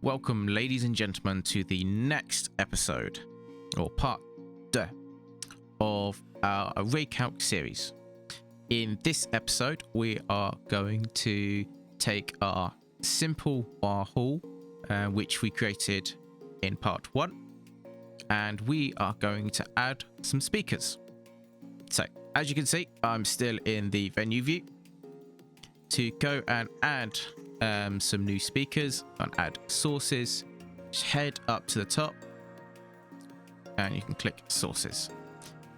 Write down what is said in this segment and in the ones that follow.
Welcome, ladies and gentlemen, to the next episode, or part 2 of our Array Calc series. In this episode, we are going to take our simple bar hall, which we created in part 1, and we are going to add some speakers. So, as you can see, I'm still in the venue view. To go and add some new speakers and add sources, just head up to the top and you can click sources.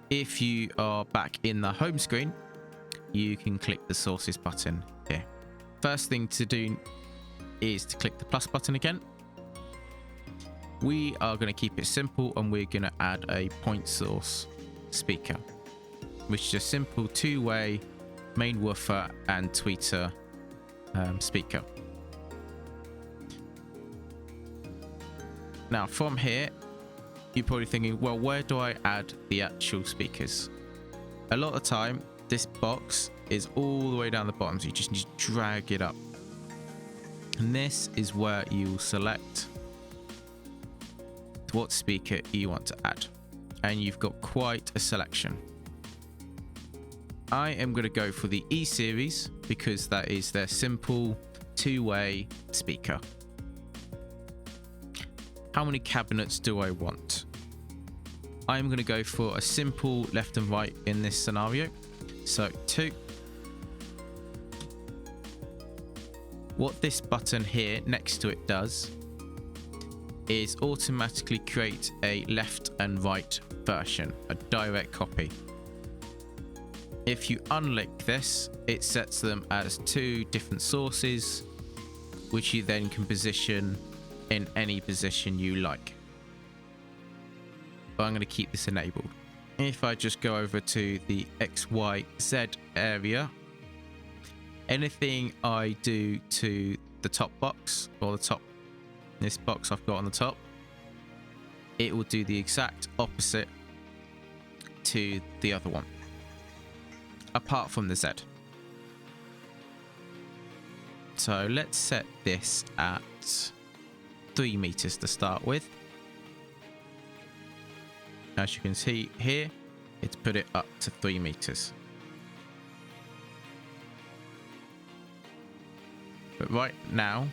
If you are back in the home screen, you can click the sources button here. First thing to do is to click the plus button again. We are going to keep it simple and we're going to add a point source speaker, which is a simple two-way main woofer and tweeter speaker. Now from here, you're probably thinking, well, where do I add the actual speakers? A lot of the time, this box is all the way down the bottom, so you just need to drag it up. And this is where you will select what speaker you want to add. And you've got quite a selection. I am going to go for the E series because that is their simple two-way speaker. How many cabinets do I want? I'm going to go for a simple left and right in this scenario. So 2. What this button here next to it does is automatically create a left and right version, a direct copy. If you unlink this, it sets them as 2 different sources, which you then can position in any position you like. But I'm going to keep this enabled. If I just go over to the X, Y, Z area, anything I do to the top box, or this box I've got on the top, it will do the exact opposite to the other one, apart from the Z. So let's set this at 3 meters to start with. As you can see here, it's put it up to 3 meters. But right now,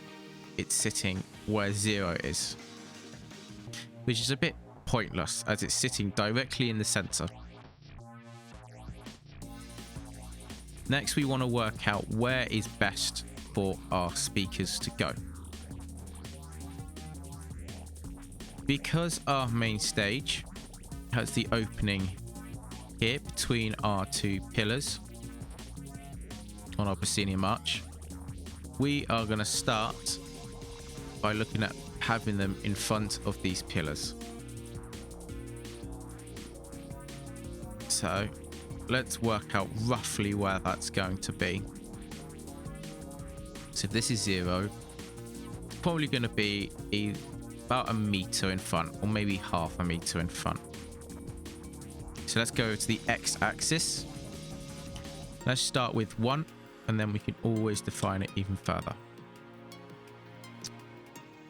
it's sitting where 0 is, which is a bit pointless as it's sitting directly in the center. Next, we want to work out where is best for our speakers to go. Because our main stage has the opening here between our 2 pillars on our proscenium arch, we are going to start by looking at having them in front of these pillars. So let's work out roughly where that's going to be. So if this is 0, it's probably going to be about 1 meter in front, or maybe half a meter in front. So let's go to the x-axis. Let's start with 1, and then we can always define it even further.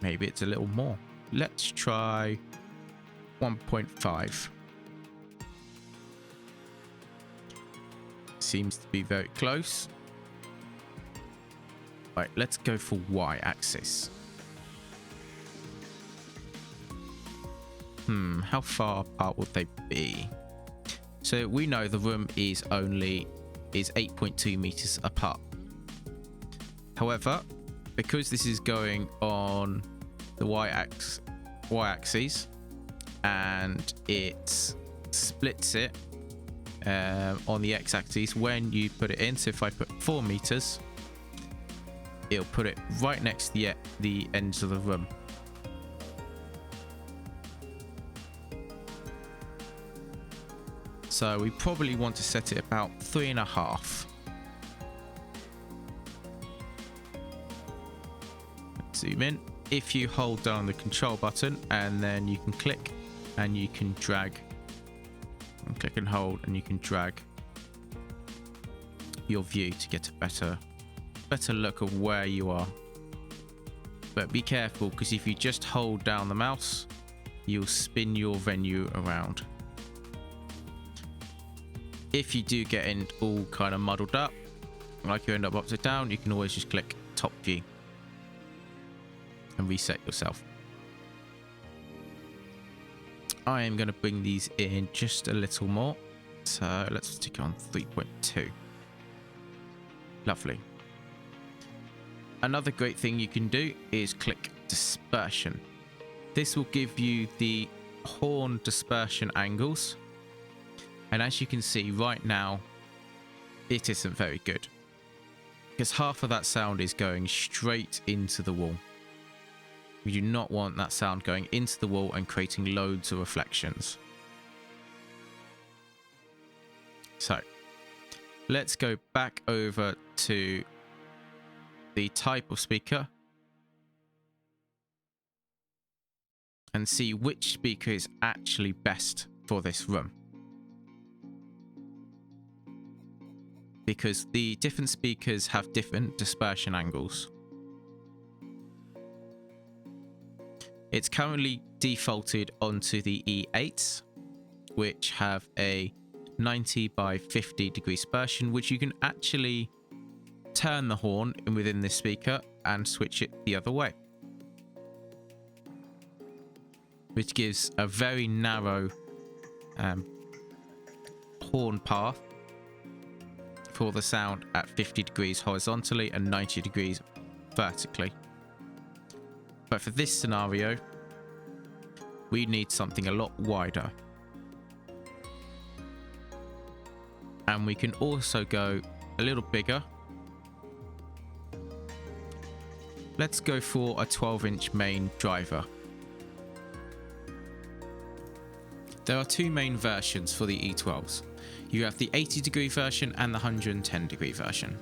Maybe it's a little more. Let's try 1.5. Seems to be very close. Right, let's go for y-axis. How far apart would they be? So we know the room is 8.2 meters apart. However, because this is going on the y-axis and it splits it on the x-axis when you put it in, so if I put 4 meters, it'll put it right next to the ends of the room. So we probably want to set it about 3.5. Let's zoom in. If you hold down the control button and then you can click and you can drag, and click and hold, and you can drag your view to get a better look of where you are. But be careful, because if you just hold down the mouse, you'll spin your venue around. If you do get in all kind of muddled up, like you end up upside down, you can always just click top view and reset yourself. I am going to bring these in just a little more. So let's stick on 3.2. Lovely. Another great thing you can do is click dispersion. This will give you the horn dispersion angles. And as you can see right now, it isn't very good, because half of that sound is going straight into the wall. We do not want that sound going into the wall and creating loads of reflections. So let's go back over to the type of speaker and see which speaker is actually best for this room. Because the different speakers have different dispersion angles. It's currently defaulted onto the E8s, which have a 90 by 50 degree dispersion, which you can actually turn the horn within this speaker and switch it the other way, which gives a very narrow horn path for the sound at 50 degrees horizontally and 90 degrees vertically. But for this scenario, we need something a lot wider. And we can also go a little bigger. Let's go for a 12-inch main driver. There are two main versions for the E12s. You have the 80 degree version and the 110 degree version.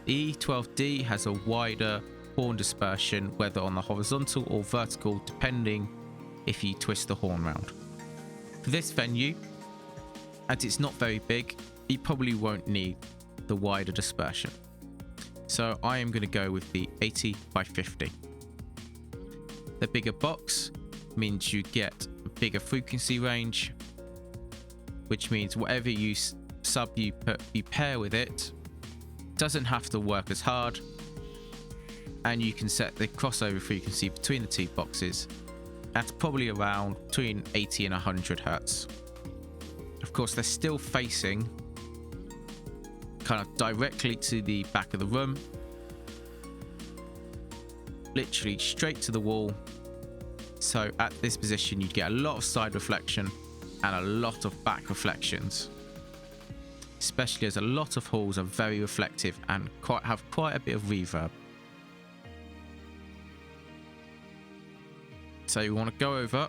The E12D has a wider horn dispersion, whether on the horizontal or vertical, depending if you twist the horn round. For this venue, as it's not very big, you probably won't need the wider dispersion. So I am going to go with the 80 by 50. The bigger box means you get a bigger frequency range, which means whatever you you pair with it doesn't have to work as hard, and you can set the crossover frequency between the two boxes at probably around between 80 and 100 hertz. Of course, they're still facing kind of directly to the back of the room, literally straight to the wall. So at this position, you'd get a lot of side reflection and a lot of back reflections, especially as a lot of halls are very reflective and have quite a bit of reverb. So we want to go over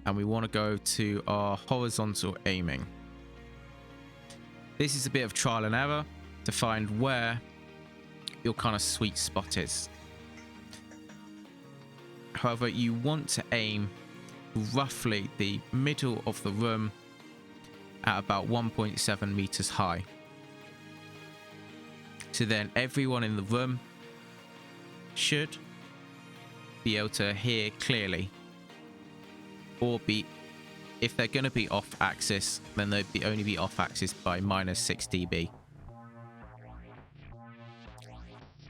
and we want to go to our horizontal aiming. This is a bit of trial and error to find where your kind of sweet spot is. However, you want to aim roughly the middle of the room at about 1.7 meters high. So then everyone in the room should be able to hear clearly, or if they're going to be off axis, then they'd only be off axis by -6 dB.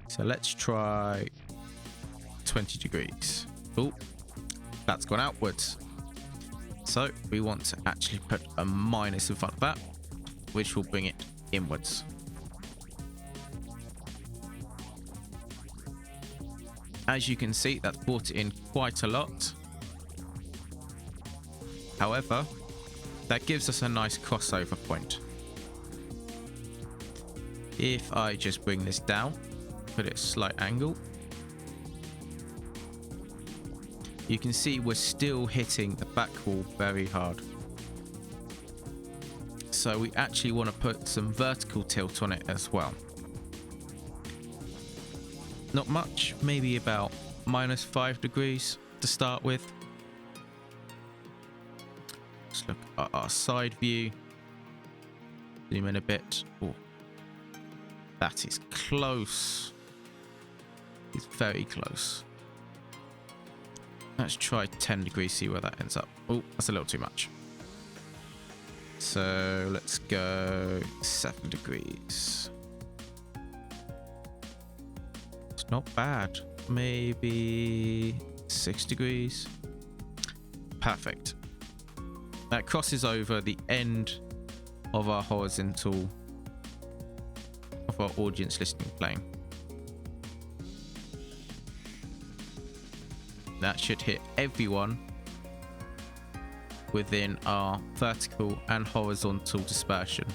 So let's try 20 degrees. Oh, that's gone outwards. So we want to actually put a minus in front of that, which will bring it inwards. As you can see, that's brought it in quite a lot. However, that gives us a nice crossover point. If I just bring this down, put it at a slight angle, you can see we're still hitting the back wall very hard. So we actually want to put some vertical tilt on it as well. Not much, maybe about -5 degrees to start with. Let's look at our side view. Zoom in a bit. Oh, that is close. is very close. Let's try 10 degrees, see where that ends up. Oh, that's a little too much. So let's go 7 degrees. It's not bad. Maybe 6 degrees. Perfect. That crosses over the end of our horizontal of our audience listening plane. That should hit everyone within our vertical and horizontal dispersion.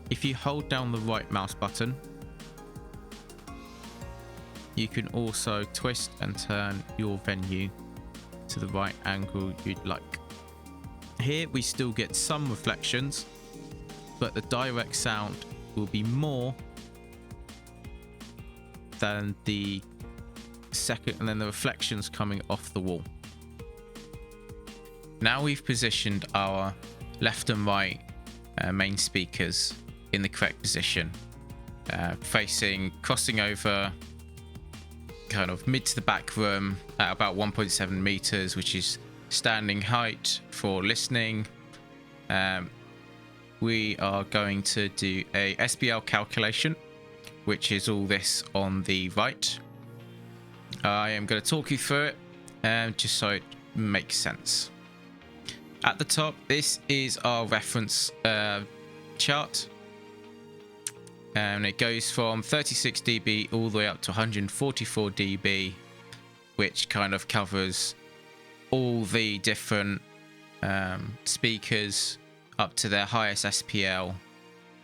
If you hold down the right mouse button, you can also twist and turn your venue to the right angle you'd like. Here we still get some reflections, but the direct sound will be more than the second, and then the reflections coming off the wall. Now we've positioned our left and right main speakers in the correct position, crossing over kind of mid to the back room at about 1.7 meters, which is standing height for listening. We are going to do a SPL calculation, which is all this on the right. I am going to talk you through it just so it makes sense. At the top, this is our reference chart, and it goes from 36 dB all the way up to 144 dB, which kind of covers all the different speakers up to their highest SPL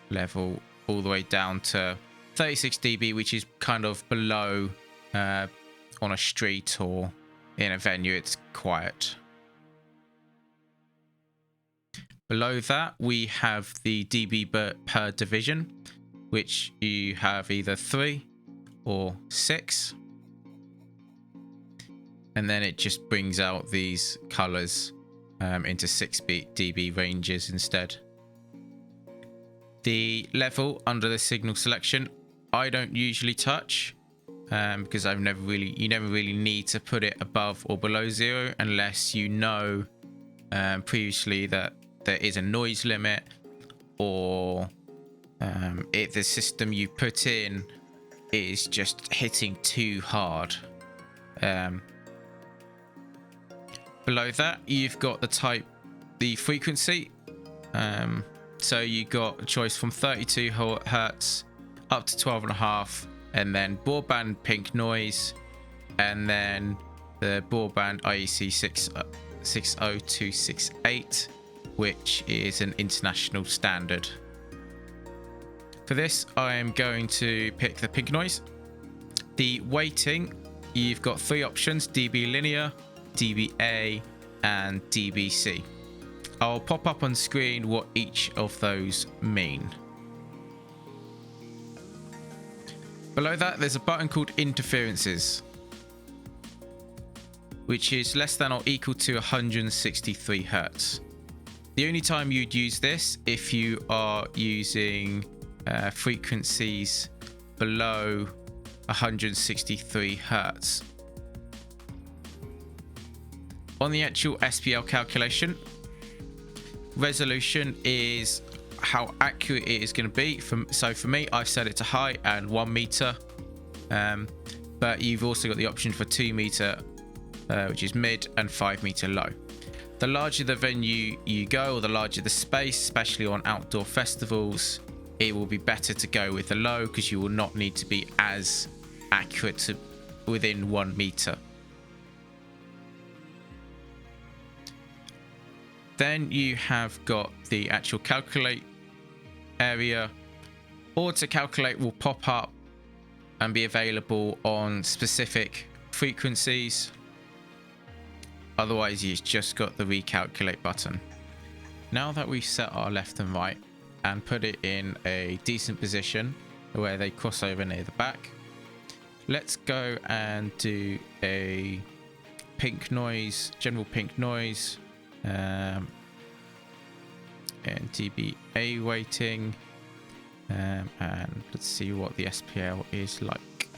level, all the way down to 36 dB, which is kind of below on a street or in a venue, it's quiet. Below that, we have the dB per division, which you have either 3 or 6. And then it just brings out these colors into 6 dB ranges instead. The level under the signal selection, I don't usually touch because you never really need to put it above or below 0 unless you know previously that there is a noise limit, or the system you put in is just hitting too hard. Below that, you've got the frequency. So you got a choice from 32 hertz up to 12.5, and then broadband pink noise, and then the broadband IEC 60268, which is an international standard. For this, I am going to pick the pink noise. The weighting, you've got 3 options: dB linear, dBA, and dBc. I'll pop up on screen what each of those mean. Below that, there's a button called interferences, which is less than or equal to 163 hertz. The only time you'd use this if you are using frequencies below 163 hertz. On the actual SPL calculation, resolution is how accurate it is going to be. So for me, I've set it to high and 1 meter, but you've also got the option for 2 meter, which is mid, and 5 meter low. The larger the venue you go, or the larger the space, especially on outdoor festivals, it will be better to go with the low, because you will not need to be as accurate to within 1 meter. Then you have got the actual calculate area. Auto calculate will pop up and be available on specific frequencies. Otherwise, you've just got the recalculate button. Now that we've set our left and right and put it in a decent position where they cross over near the back, let's go and do a pink noise, general pink noise, and dBA weighting, and let's see what the SPL is like.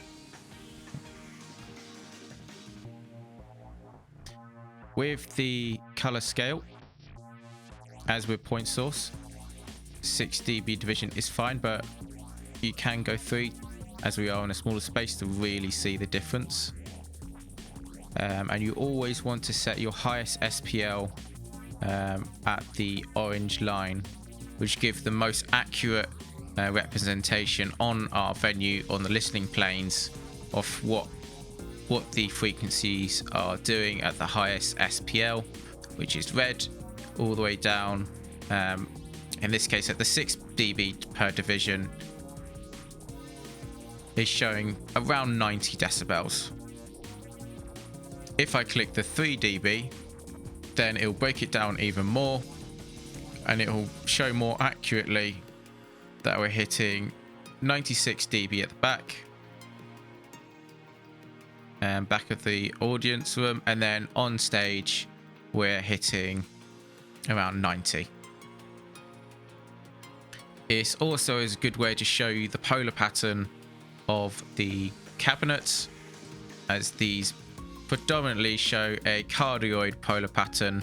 With the color scale, as with point source, 6 dB division is fine, but you can go 3 as we are in a smaller space to really see the difference. And you always want to set your highest SPL at the orange line, which gives the most accurate representation on our venue, on the listening planes, of what the frequencies are doing at the highest SPL, which is red all the way down. In this case, at the 6 dB per division, is showing around 90 decibels. If I click the 3 dB, then it'll break it down even more, and it'll show more accurately that we're hitting 96 dB at the back and back of the audience room, and then on stage we're hitting around 90. It's also a good way to show you the polar pattern of the cabinets, as these predominantly show a cardioid polar pattern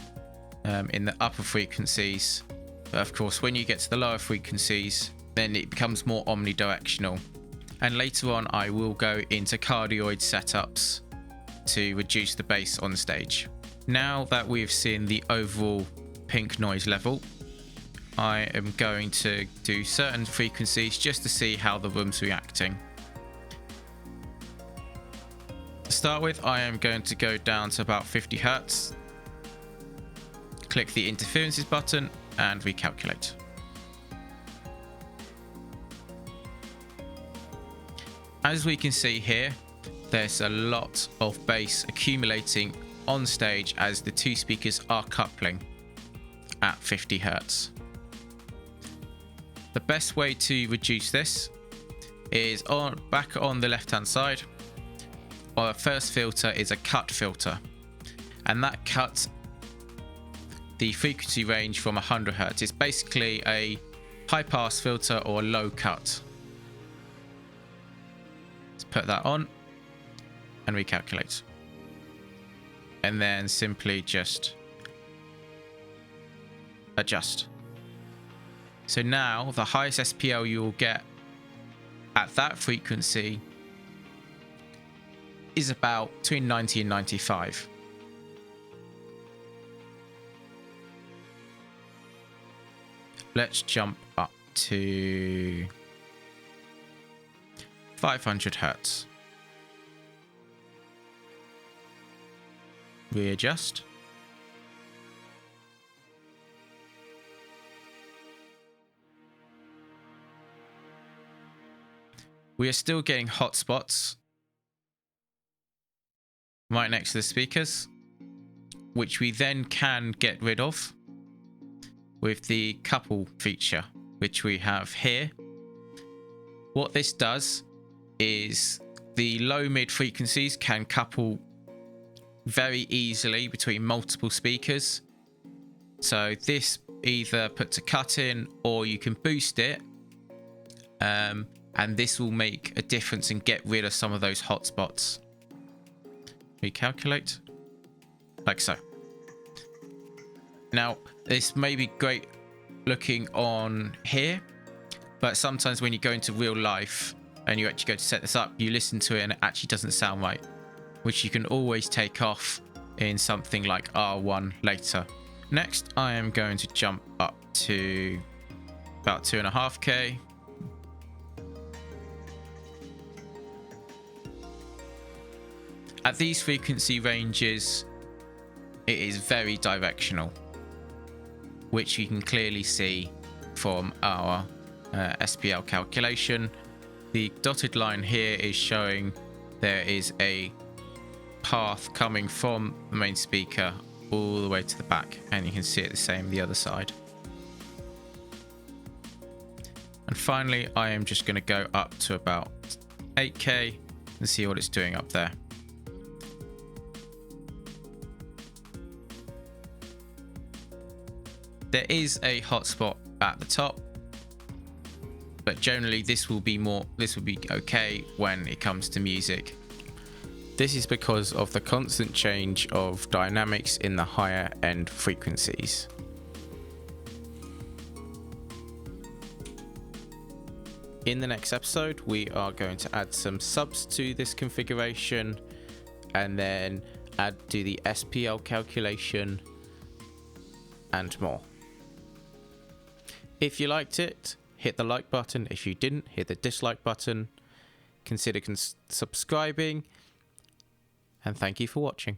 in the upper frequencies. But of course, when you get to the lower frequencies, then it becomes more omnidirectional. And later on, I will go into cardioid setups to reduce the bass on stage. Now that we've seen the overall pink noise level, I am going to do certain frequencies just to see how the room's reacting. To start with, I am going to go down to about 50 Hertz, click the interferences button and recalculate. As we can see here, there's a lot of bass accumulating on stage as the two speakers are coupling at 50 Hertz. The best way to reduce this is back on the left hand side. Our first filter is a cut filter, and that cuts the frequency range from 100 Hertz. It's basically a high pass filter or low cut. Let's put that on and recalculate, and then simply just adjust. So now the highest SPL you will get at that frequency is about between 90 and 95. Let's jump up to 500 Hertz. Readjust. We are still getting hotspots right next to the speakers, which we then can get rid of with the couple feature, which we have here. What this does is the low mid frequencies can couple very easily between multiple speakers. So this either puts a cut in or you can boost it, and this will make a difference and get rid of some of those hotspots. Recalculate, like so. Now, this may be great looking on here, but sometimes when you go into real life and you actually go to set this up, you listen to it and it actually doesn't sound right, which you can always take off in something like R1 later. Next, I am going to jump up to about 2.5K. At these frequency ranges, it is very directional, which you can clearly see from our SPL calculation. The dotted line here is showing there is a path coming from the main speaker all the way to the back, and you can see it the same the other side. And finally, I am just going to go up to about 8K and see what it's doing up there. There is a hotspot at the top, but generally this will be okay when it comes to music. This is because of the constant change of dynamics in the higher end frequencies. In the next episode, we are going to add some subs to this configuration and then do the SPL calculation and more. If you liked it, hit the like button. If you didn't, hit the dislike button. Consider subscribing, and thank you for watching.